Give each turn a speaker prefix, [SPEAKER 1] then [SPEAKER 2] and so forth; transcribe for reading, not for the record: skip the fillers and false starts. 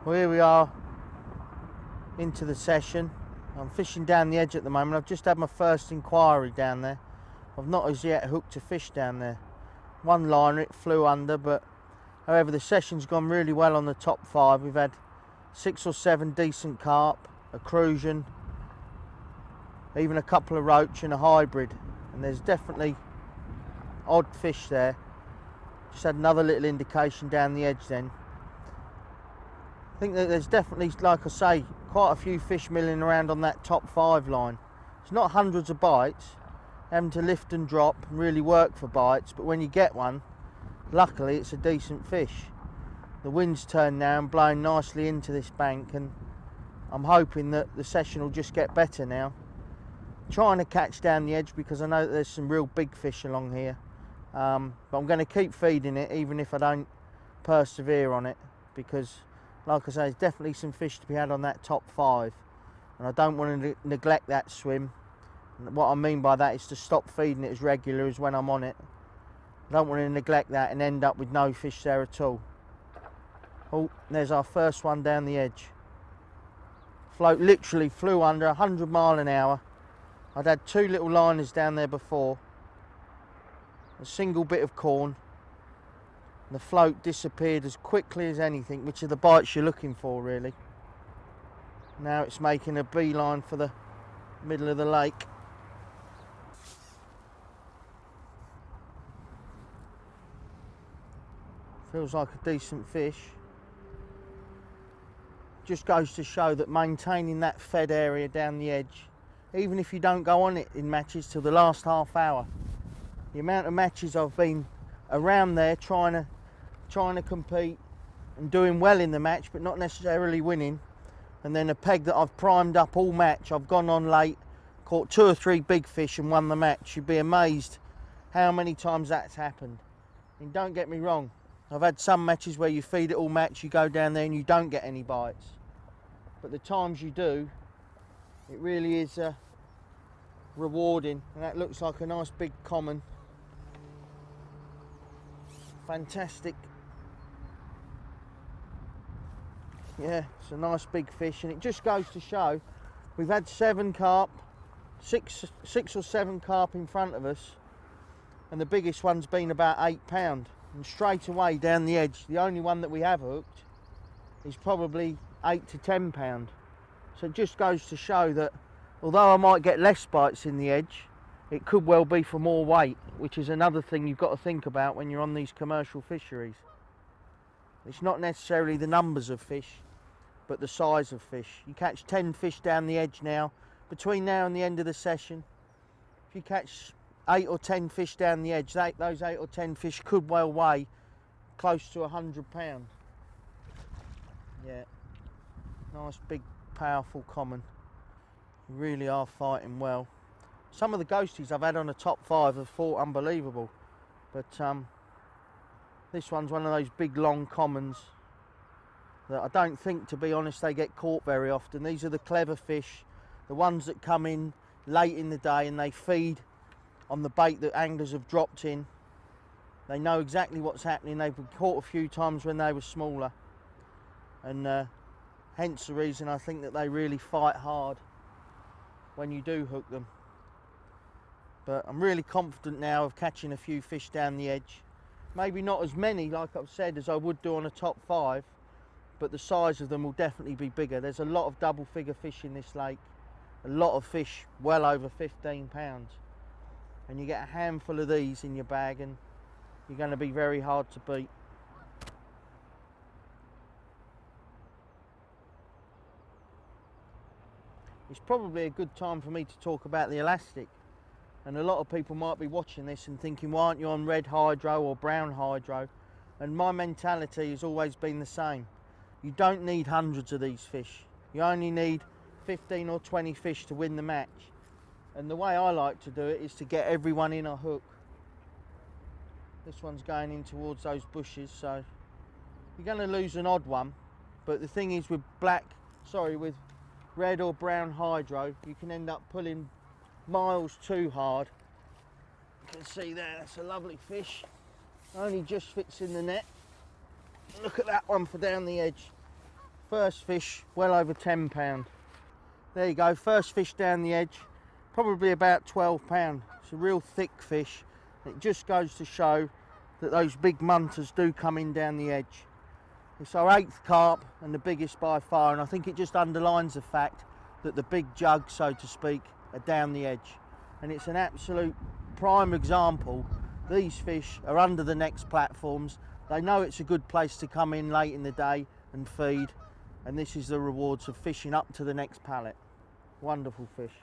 [SPEAKER 1] Well, here we are into the session. I'm fishing down the edge at the moment. I've just had my first inquiry down there. I've not as yet hooked a fish down there. One liner, it flew under, but however the session's gone really well on the top 5. We've had 6 or 7 decent carp, a crucian, even a couple of roach and a hybrid, and there's definitely odd fish there. Just had another little indication down the edge then. I think that there's definitely, like I say, quite a few fish milling around on that top 5 line. It's not hundreds of bites, having to lift and drop and really work for bites, but when you get one, luckily it's a decent fish. The wind's turned now and blowing nicely into this bank, and I'm hoping that the session will just get better now. Trying to catch down the edge because I know that there's some real big fish along here, but I'm going to keep feeding it even if I don't persevere on it, because like I say, there's definitely some fish to be had on that top 5, and I don't want to neglect that swim. And what I mean by that is to stop feeding it as regular as when I'm on it. I don't want to neglect that and end up with no fish there at all. Oh, there's our first one down the edge. Float literally flew under 100 miles an hour. I'd had 2 little liners down there before, a single bit of corn. The float disappeared as quickly as anything, which are the bites you're looking for really. Now it's making a beeline for the middle of the lake. Feels like a decent fish. Just goes to show that maintaining that fed area down the edge, even if you don't go on it in matches till the last half hour. The amount of matches I've been around there trying to compete and doing well in the match but not necessarily winning, and then a peg that I've primed up all match, I've gone on late, caught 2 or 3 big fish and won the match. You'd be amazed how many times that's happened. And don't get me wrong, I've had some matches where you feed it all match, you go down there and you don't get any bites, but the times you do, it really is rewarding. And that looks like a nice big common. Fantastic. Yeah, it's a nice big fish, and it just goes to show we've had 7 carp, 6 or 7 carp in front of us, and the biggest one's been about 8 pound. And straight away down the edge, the only one that we have hooked is probably 8 to 10 pound. So it just goes to show that although I might get less bites in the edge, it could well be for more weight, which is another thing you've got to think about when you're on these commercial fisheries. It's not necessarily the numbers of fish, but the size of fish. You catch 10 fish down the edge now, between now and the end of the session. If you catch 8 or 10 fish down the edge, those 8 or 10 fish could well weigh close to 100 pounds. Yeah, nice big powerful common. You really are fighting well. Some of the ghosties I've had on the top 5 have fought unbelievable, but this one's one of those big long commons that I don't think, to be honest, they get caught very often. These are the clever fish, the ones that come in late in the day and they feed on the bait that anglers have dropped in. They know exactly what's happening. They've been caught a few times when they were smaller, and hence the reason I think that they really fight hard when you do hook them. But I'm really confident now of catching a few fish down the edge. Maybe not as many, like I've said, as I would do on a top 5, but the size of them will definitely be bigger. There's a lot of double figure fish in this lake, a lot of fish well over 15 pounds. And you get a handful of these in your bag and you're going to be very hard to beat. It's probably a good time for me to talk about the elastic. And a lot of people might be watching this and thinking, why aren't you on red hydro or brown hydro? And my mentality has always been the same. You don't need hundreds of these fish. You only need 15 or 20 fish to win the match. And the way I like to do it is to get everyone in a hook. This one's going in towards those bushes, so you're going to lose an odd one. But the thing is, with with red or brown hydro, you can end up pulling miles too hard. You can see there, that's a lovely fish. Only just fits in the net. Look at that one for down the edge. First fish, well over £10. There you go, first fish down the edge, probably about £12. It's a real thick fish. It just goes to show that those big munters do come in down the edge. It's our 8th carp and the biggest by far, and I think it just underlines the fact that the big jugs, so to speak, are down the edge. And it's an absolute prime example. These fish are under the next platforms. They know it's a good place to come in late in the day and feed, and this is the rewards of fishing up to the next pallet. Wonderful fish.